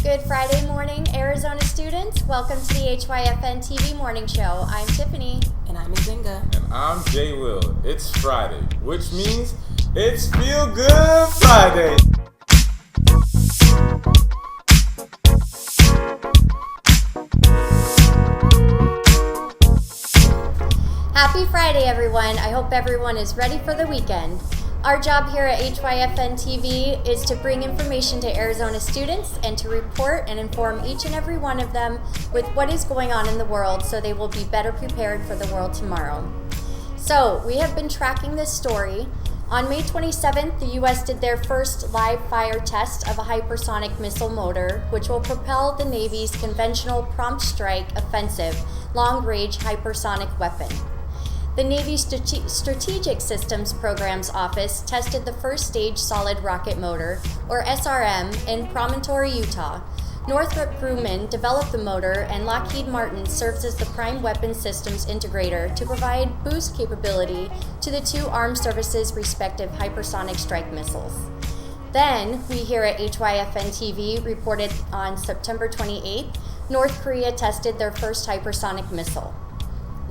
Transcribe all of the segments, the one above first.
Good Friday morning, Arizona students. Welcome to the HYFNTV morning show. I'm Tiffany. And I'm Nzinga. And I'm J. Will. It's Friday, which means it's Feel Good Friday. Happy Friday, everyone. I hope everyone is ready for the weekend. Our job here at HYFNTV is to bring information to Arizona students and to report and inform each and every one of them with what is going on in the world so they will be better prepared for the world tomorrow. So, we have been tracking this story. On May 27th, the U.S. did their first live fire test of a hypersonic missile motor, which will propel the Navy's conventional prompt strike offensive long-range hypersonic weapon. The Navy's Strategic Systems Programs Office tested the first stage solid rocket motor, or SRM, in Promontory, Utah. Northrop Grumman developed the motor, and Lockheed Martin serves as the prime weapons systems integrator to provide boost capability to the two armed services' respective hypersonic strike missiles. Then, we here at HYFN-TV reported on September 28th, North Korea tested their first hypersonic missile.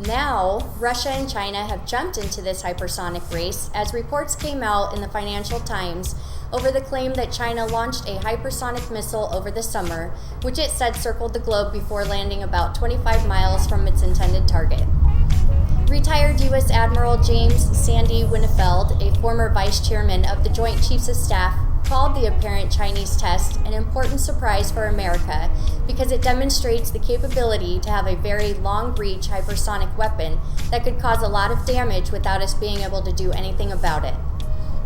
Now, Russia and China have jumped into this hypersonic race as reports came out in the Financial Times over the claim that China launched a hypersonic missile over the summer, which it said circled the globe before landing about 25 miles from its intended target. Retired U.S. Admiral James Sandy Winnefeld, a former vice chairman of the Joint Chiefs of Staff, called the apparent Chinese test an important surprise for America because it demonstrates the capability to have a very long-reach hypersonic weapon that could cause a lot of damage without us being able to do anything about it.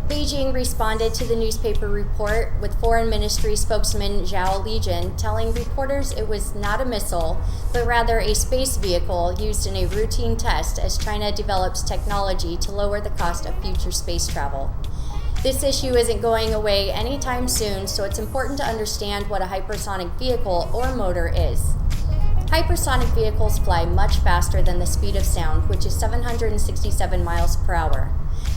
Beijing responded to the newspaper report with Foreign Ministry spokesman Zhao Lijian telling reporters it was not a missile, but rather a space vehicle used in a routine test as China develops technology to lower the cost of future space travel. This issue isn't going away anytime soon, so it's important to understand what a hypersonic vehicle or motor is. Hypersonic vehicles fly much faster than the speed of sound, which is 767 miles per hour.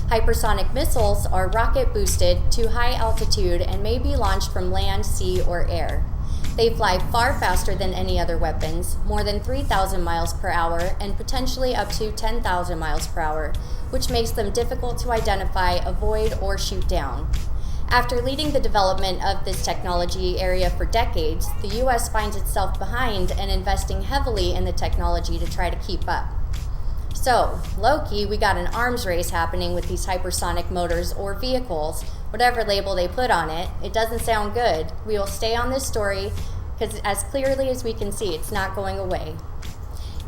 Hypersonic missiles are rocket boosted to high altitude and may be launched from land, sea, or air. They fly far faster than any other weapons, more than 3,000 miles per hour and potentially up to 10,000 miles per hour, which makes them difficult to identify, avoid, or shoot down. After leading the development of this technology area for decades, the U.S. finds itself behind and investing heavily in the technology to try to keep up. So, low-key, we got an arms race happening with these hypersonic motors or vehicles, whatever label they put on it. It doesn't sound good. We will stay on this story because as clearly as we can see, it's not going away.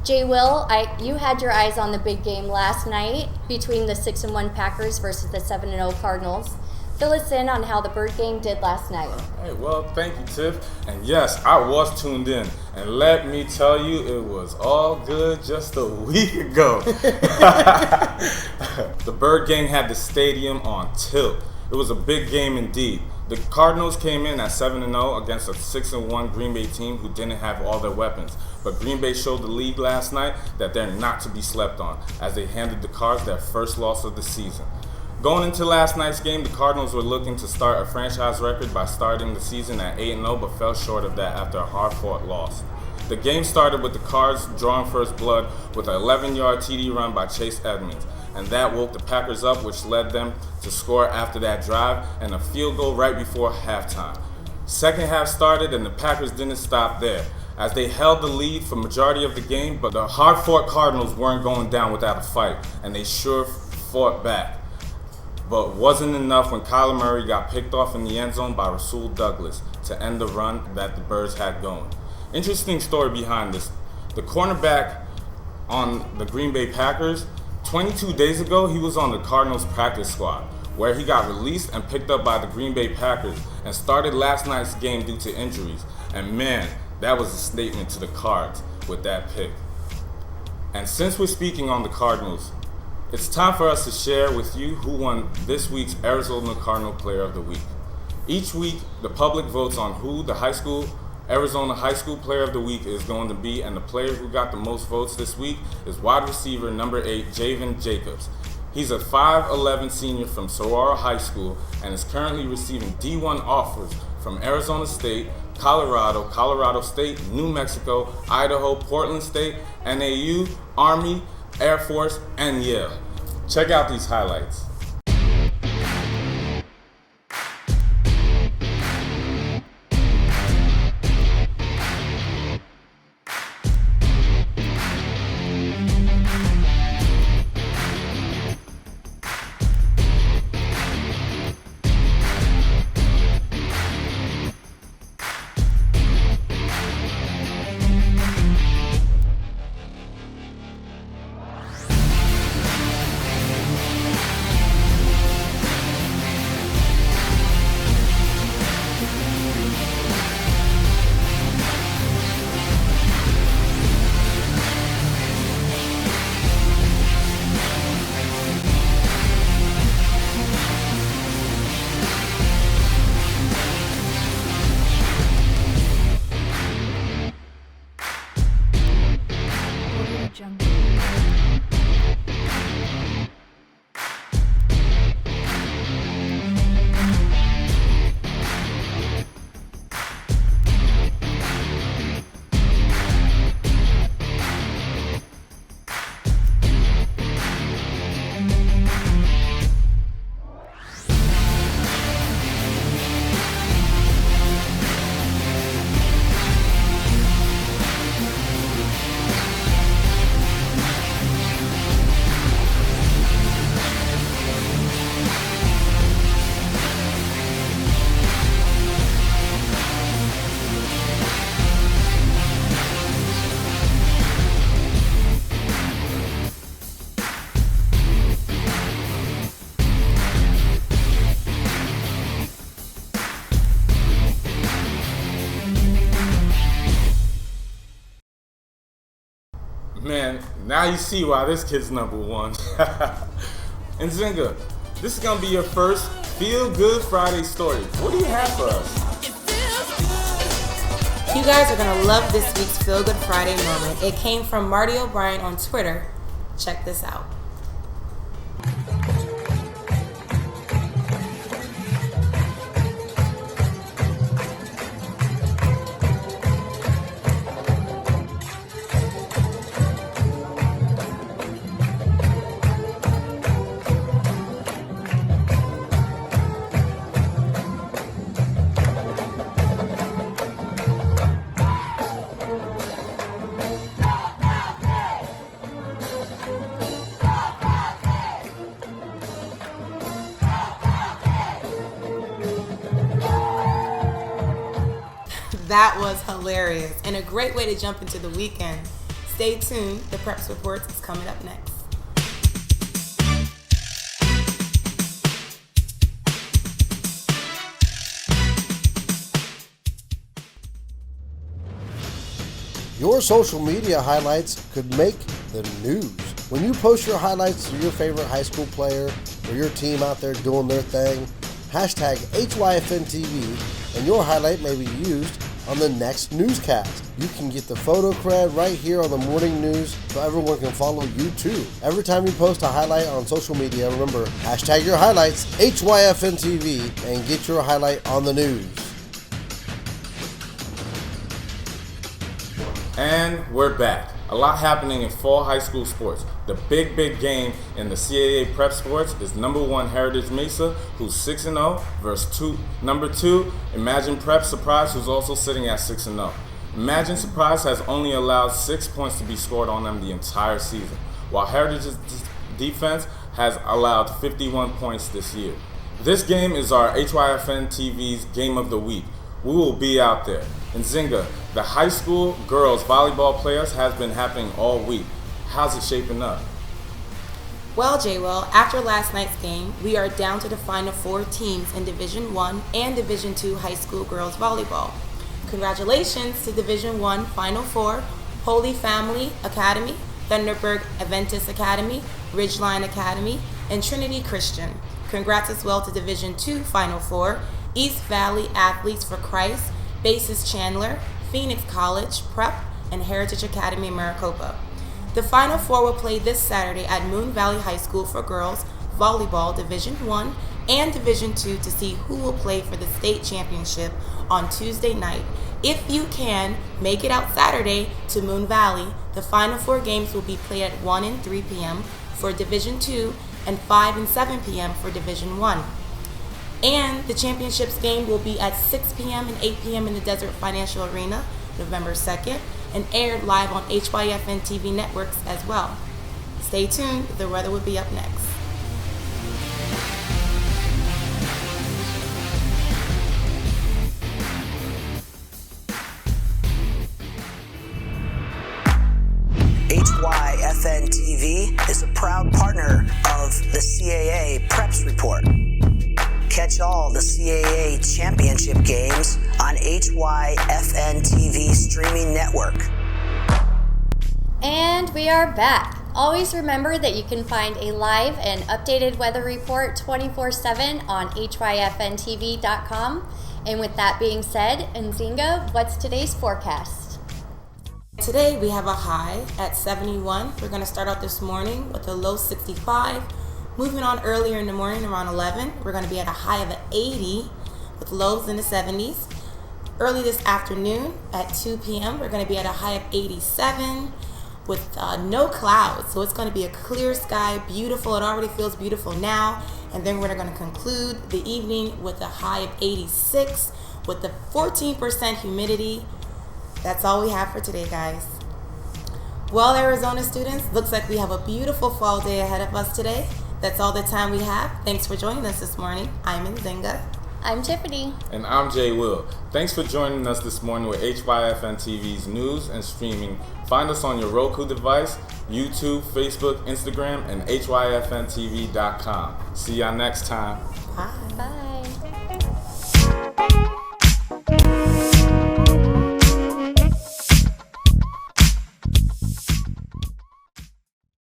Jay Will, you had your eyes on the big game last night between the 6-1 Packers versus the 7-0 Cardinals. Fill us in on how the Bird Gang did last night. Hey, well, thank you, Tiff. And yes, I was tuned in. And let me tell you, it was all good just a week ago. The Bird Gang had the stadium on tilt. It was a big game indeed. The Cardinals came in at 7-0 against a 6-1 Green Bay team who didn't have all their weapons. But Green Bay showed the league last night that they're not to be slept on as they handed the Cards their first loss of the season. Going into last night's game, the Cardinals were looking to start a franchise record by starting the season at 8-0, but fell short of that after a hard-fought loss. The game started with the Cards drawing first blood with an 11-yard TD run by Chase Edmonds, and that woke the Packers up, which led them to score after that drive and a field goal right before halftime. Second half started, and the Packers didn't stop there, as they held the lead for majority of the game, but the hard-fought Cardinals weren't going down without a fight, and they sure fought back. But wasn't enough when Kyler Murray got picked off in the end zone by Rasul Douglas to end the run that the Birds had going. Interesting story behind this. The cornerback on the Green Bay Packers, 22 days ago, he was on the Cardinals practice squad, where he got released and picked up by the Green Bay Packers and started last night's game due to injuries. And man, that was a statement to the Cards with that pick. And since we're speaking on the Cardinals, it's time for us to share with you who won this week's Arizona Cardinal Player of the Week. Each week, the public votes on who the Arizona High School Player of the Week is going to be, and the player who got the most votes this week is wide receiver number 8, Javen Jacobs. He's a 5'11 senior from Saguaro High School and is currently receiving D1 offers from Arizona State, Colorado, Colorado State, New Mexico, Idaho, Portland State, NAU, Army, Air Force, and Yale. Check out these highlights. Man, now you see why this kid's number one. And Zinga, this is gonna be your first Feel Good Friday story. What do you have for us? You guys are gonna love this week's Feel Good Friday moment. It came from Marty O'Brien on Twitter. Check this out. That was hilarious and a great way to jump into the weekend. Stay tuned, the Preps Reports is coming up next. Your social media highlights could make the news. When you post your highlights to your favorite high school player or your team out there doing their thing, hashtag HYFNTV, and your highlight may be used on the next newscast. You can get the photo cred right here on the morning news so everyone can follow you too. Every time you post a highlight on social media, remember, hashtag your highlights, HYFNTV, and get your highlight on the news. And we're back. A lot happening in fall high school sports. The big game in the CAA prep sports is number 1 Heritage Mesa, who's 6-0, versus number 2 Imagine Prep Surprise, who's also sitting at 6-0. Imagine Surprise has only allowed 6 points to be scored on them the entire season, while Heritage's defense has allowed 51 points this year. This game is our HYFN TV's Game of the Week. We will be out there. And Zinga, the high school girls volleyball players has been happening all week. How's it shaping up? Well, J-Will, after last night's game, we are down to the final 4 teams in Division I and Division II high school girls volleyball. Congratulations to Division I Final 4, Holy Family Academy, Thunderberg Adventist Academy, Ridgeline Academy, and Trinity Christian. Congrats as well to Division II Final 4, East Valley Athletes for Christ, Basis Chandler, Phoenix College, Prep, and Heritage Academy Maricopa. The Final 4 will play this Saturday at Moon Valley High School for Girls Volleyball Division I and Division II to see who will play for the state championship on Tuesday night. If you can, make it out Saturday to Moon Valley. The final 4 games will be played at 1 and 3 p.m. for Division II and 5 and 7 p.m. for Division I. And the championships game will be at 6 p.m. and 8 p.m. in the Desert Financial Arena, November 2nd, and aired live on HYFNTV networks as well. Stay tuned, the weather will be up next. HYFNTV is a proud partner of the CAA Preps Report. Catch all the CAA championship games on HYFNTV streaming network. And we are back. Always remember that you can find a live and updated weather report 24/7 on HYFNTV.com. And with that being said, Nzinga, what's today's forecast? Today we have a high at 71. We're going to start out this morning with a low 65. Moving on earlier in the morning around 11, we're going to be at a high of 80 with lows in the 70s. Early this afternoon at 2 p.m., we're going to be at a high of 87 with no clouds. So it's going to be a clear sky, beautiful. It already feels beautiful now. And then we're going to conclude the evening with a high of 86 with the 14% humidity. That's all we have for today, guys. Well, Arizona students, looks like we have a beautiful fall day ahead of us today. That's all the time we have. Thanks for joining us this morning. I'm Nzinga. I'm Tiffany. And I'm Jay Will. Thanks for joining us this morning with HYFN TV's news and streaming. Find us on your Roku device, YouTube, Facebook, Instagram, and HYFNTV.com. See y'all next time. Bye. Bye.